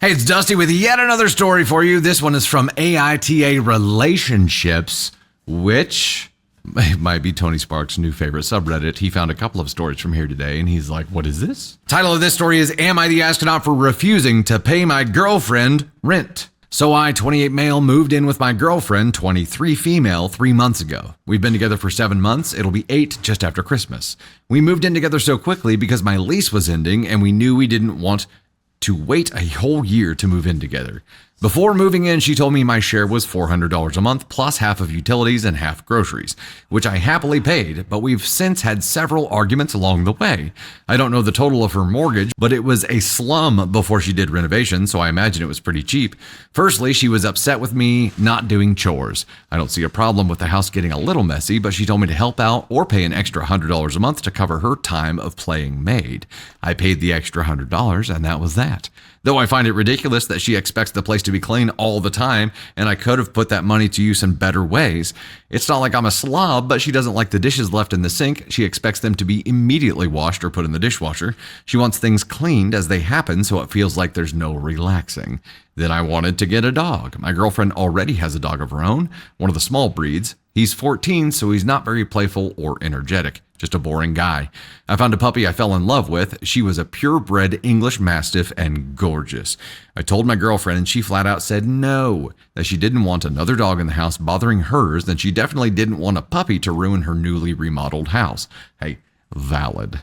Hey, it's Dusty with yet another story for you. This one is from AITA Relationships, which might be Tony Sparks' new favorite subreddit. He found a couple of stories from here today, and he's like, what is this? Title of this story is, Am I the Astronaut for Refusing to Pay My Girlfriend Rent? So I, 28 male, moved in with my girlfriend, 23 female, 3 months ago. We've been together for 7 months. It'll be 8 just after Christmas. We moved in together so quickly because my lease was ending, and we knew we didn't want to wait a whole year to move in together. Before moving in, she told me my share was $400 a month, plus half of utilities and half groceries, which I happily paid, but we've since had several arguments along the way. I don't know the total of her mortgage, but it was a slum before she did renovations, so I imagine it was pretty cheap. Firstly, she was upset with me not doing chores. I don't see a problem with the house getting a little messy, but she told me to help out or pay an extra $100 a month to cover her time of playing maid. I paid the extra $100, and that was that. Though I find it ridiculous that she expects the place to be clean all the time, and I could have put that money to use in better ways. It's not like I'm a slob, but she doesn't like the dishes left in the sink. She expects them to be immediately washed or put in the dishwasher. She wants things cleaned as they happen, so it feels like there's no relaxing. Then I wanted to get a dog. My girlfriend already has a dog of her own, one of the small breeds. He's 14, so he's not very playful or energetic. Just a boring guy. I found a puppy I fell in love with. She was a purebred English Mastiff and gorgeous. I told my girlfriend and she flat out said no, that she didn't want another dog in the house bothering hers, and she definitely didn't want a puppy to ruin her newly remodeled house. Hey, valid.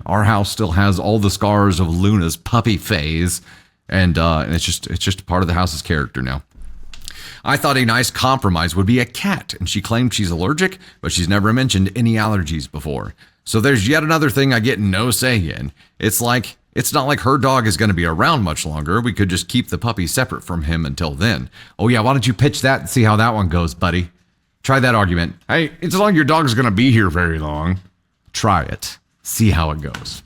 Our house still has all the scars of Luna's puppy phase, and it's just part of the house's character now. I thought a nice compromise would be a cat, and she claimed she's allergic, but she's never mentioned any allergies before. So there's yet another thing I get no say in. It's not like her dog is going to be around much longer. We could just keep the puppy separate from him until then. Oh yeah, why don't you pitch that and see how that one goes, buddy? Try that argument. Hey, it's not like your dog's going to be here very long. Try it. See how it goes.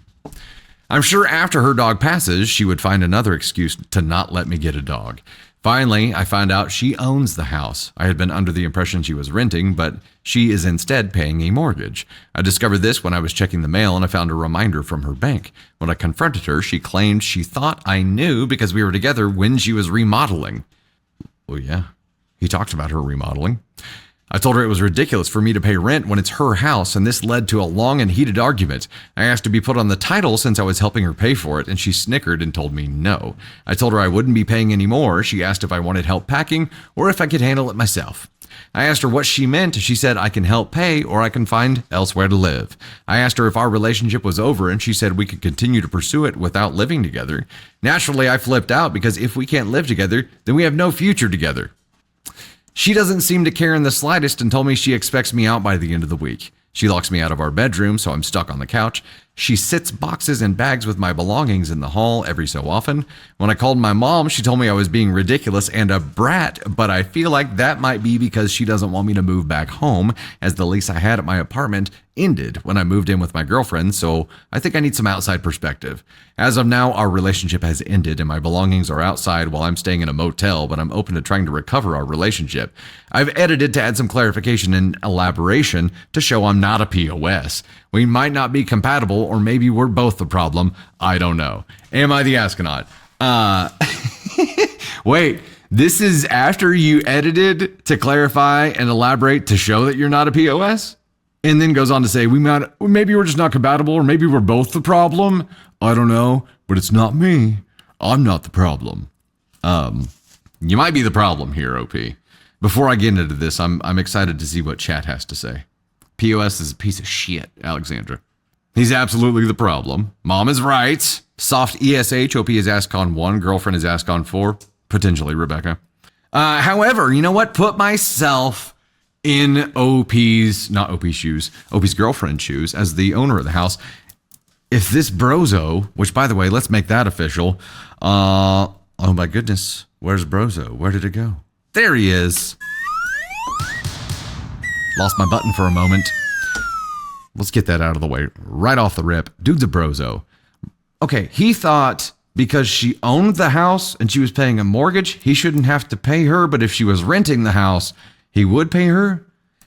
I'm sure after her dog passes, she would find another excuse to not let me get a dog. Finally, I found out she owns the house. I had been under the impression she was renting, but she is instead paying a mortgage. I discovered this when I was checking the mail and I found a reminder from her bank. When I confronted her, she claimed she thought I knew because we were together when she was remodeling. Oh yeah, he talked about her remodeling. I told her it was ridiculous for me to pay rent when it's her house, and this led to a long and heated argument. I asked to be put on the title since I was helping her pay for it, and she snickered and told me no. I told her I wouldn't be paying anymore. She asked if I wanted help packing or if I could handle it myself. I asked her what she meant. She said I can help pay or I can find elsewhere to live. I asked her if our relationship was over, and she said we could continue to pursue it without living together. Naturally, I flipped out because if we can't live together, then we have no future together. She doesn't seem to care in the slightest and told me she expects me out by the end of the week. She locks me out of our bedroom, so I'm stuck on the couch. She sits boxes and bags with my belongings in the hall every so often. When I called my mom, she told me I was being ridiculous and a brat, but I feel like that might be because she doesn't want me to move back home, as the lease I had at my apartment ended when I moved in with my girlfriend, so I think I need some outside perspective. As of now, our relationship has ended and my belongings are outside while I'm staying in a motel, but I'm open to trying to recover our relationship. I've edited to add some clarification and elaboration to show I'm not a POS. We might not be compatible, or maybe we're both the problem. I don't know. Am I the astronaut? Wait, this is after you edited to clarify and elaborate to show that you're not a POS? And then goes on to say, maybe we're just not compatible, or maybe we're both the problem. I don't know, but it's not me. I'm not the problem. You might be the problem here, OP. Before I get into this, I'm excited to see what chat has to say. POS is a piece of shit, Alexandra. He's absolutely the problem. Mom is right. Soft ESH, OP is AskCon 1, girlfriend is AskCon 4, potentially Rebecca. However, you know what? Put myself in OP's girlfriend's shoes as the owner of the house. If this brozo, which by the way, let's make that official. Oh my goodness, where's brozo? Where did it go? There he is. Lost my button for a moment. Let's get that out of the way right off the rip. Dude's a brozo. Okay, he thought because she owned the house and she was paying a mortgage, he shouldn't have to pay her, but if she was renting the house, he would pay her.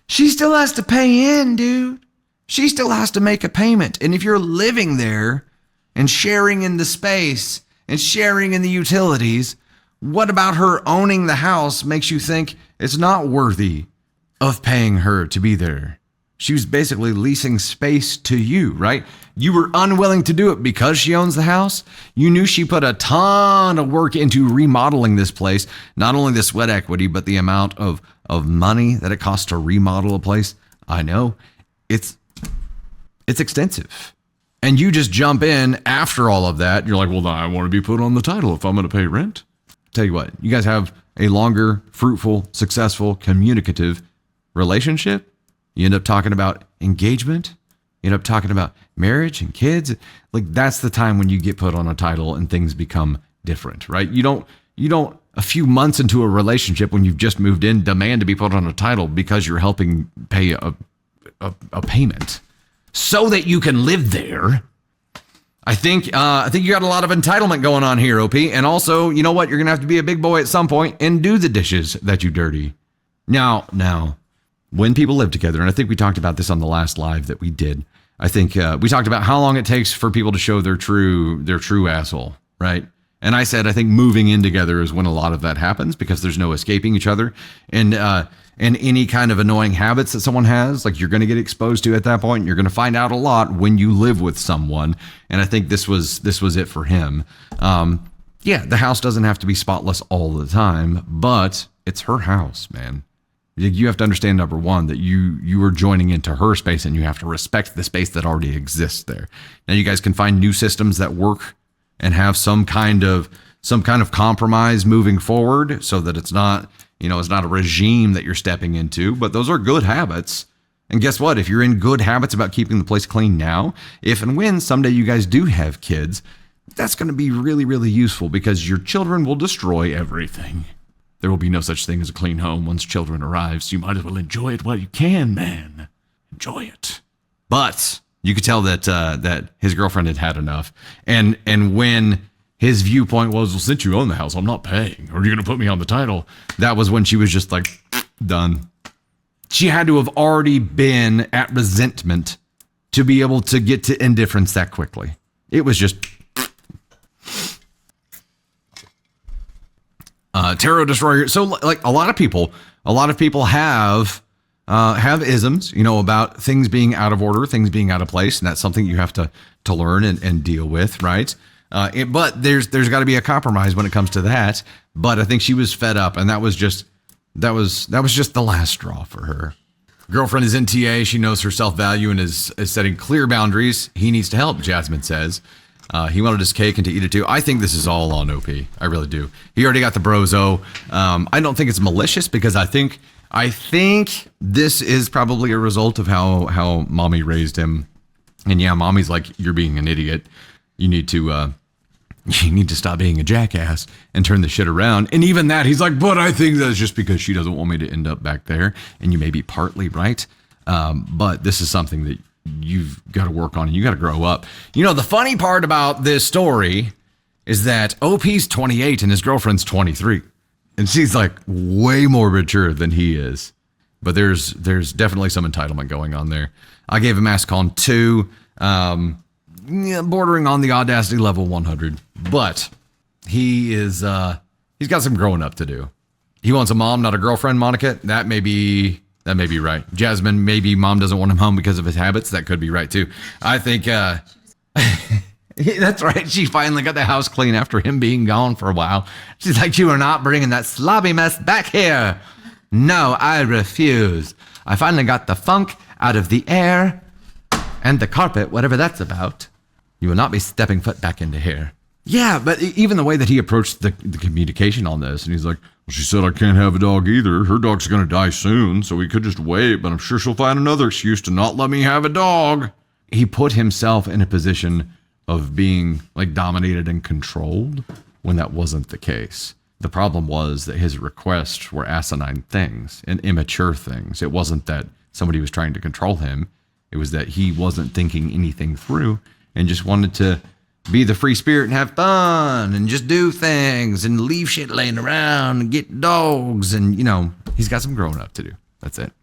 She still has to pay in, dude. She still has to make a payment. And if you're living there and sharing in the space and sharing in the utilities, what about her owning the house makes you think it's not worthy of paying her to be there? She was basically leasing space to you, right? You were unwilling to do it because she owns the house. You knew she put a ton of work into remodeling this place, not only the sweat equity, but the amount of money that it costs to remodel a place. I know it's extensive. And you just jump in after all of that. You're like, well, I want to be put on the title if I'm going to pay rent. Tell you what, you guys have a longer, fruitful, successful, communicative relationship. You end up talking about engagement. You end up talking about marriage and kids. Like, that's the time when you get put on a title and things become different, right? You don't a few months into a relationship when you've just moved in demand to be put on a title because you're helping pay a payment so that you can live there. I think you got a lot of entitlement going on here, OP. And also, you know what? You're going to have to be a big boy at some point and do the dishes that you dirty. Now, when people live together, and I think we talked about this on the last live that we did. I think we talked about how long it takes for people to show their true asshole, right? And I said I think moving in together is when a lot of that happens because there's no escaping each other, and any kind of annoying habits that someone has, like, you're going to get exposed to at that point. You're going to find out a lot when you live with someone, and I think this was it for him. Yeah, the house doesn't have to be spotless all the time, but it's her house, man. You have to understand, number one, that you are joining into her space and you have to respect the space that already exists there. Now, you guys can find new systems that work and have some kind of compromise moving forward so that it's not a regime that you're stepping into, but those are good habits. And guess what? If you're in good habits about keeping the place clean now, if and when someday you guys do have kids, that's going to be really, really useful because your children will destroy everything. There will be no such thing as a clean home once children arrive, so you might as well enjoy it while you can, man. Enjoy it. But you could tell that his girlfriend had enough. And when his viewpoint was, well, since you own the house, I'm not paying, or you're going to put me on the title, that was when she was just like, done. She had to have already been at resentment to be able to get to indifference that quickly. It was just... Tarot Destroyer. So, like, a lot of people have isms, about things being out of order, things being out of place, and that's something you have to learn and deal with, right? But there's got to be a compromise when it comes to that. But I think she was fed up, and that was just the last straw for her. Girlfriend is in TA. She knows her self-value and is setting clear boundaries. He needs to help, Jasmine says. He wanted his cake and to eat it too. I think this is all on OP. I really do. He already got the brozo. I don't think it's malicious because I think this is probably a result of how mommy raised him. And yeah, mommy's like, you're being an idiot. You need to stop being a jackass and turn the shit around. And even that, he's like, but I think that's just because she doesn't want me to end up back there. And you may be partly right. But this is something that you've got to work on and you got to grow up. The funny part about this story is that OP's 28 and his girlfriend's 23. And she's like way more mature than he is. But there's definitely some entitlement going on there. I gave him Mascon 2, bordering on the audacity level 100. But he's got some growing up to do. He wants a mom, not a girlfriend, Monica. That may be right. Jasmine, maybe mom doesn't want him home because of his habits. That could be right too. I think that's right. She finally got the house clean after him being gone for a while. She's like, you are not bringing that slobby mess back here. No, I refuse. I finally got the funk out of the air and the carpet, whatever that's about. You will not be stepping foot back into here. Yeah, but even the way that he approached the communication on this, and he's like, well, she said I can't have a dog either. Her dog's going to die soon, so we could just wait, but I'm sure she'll find another excuse to not let me have a dog. He put himself in a position of being like dominated and controlled when that wasn't the case. The problem was that his requests were asinine things and immature things. It wasn't that somebody was trying to control him. It was that he wasn't thinking anything through and just wanted to be the free spirit and have fun and just do things and leave shit laying around and get dogs. And, he's got some growing up to do. That's it.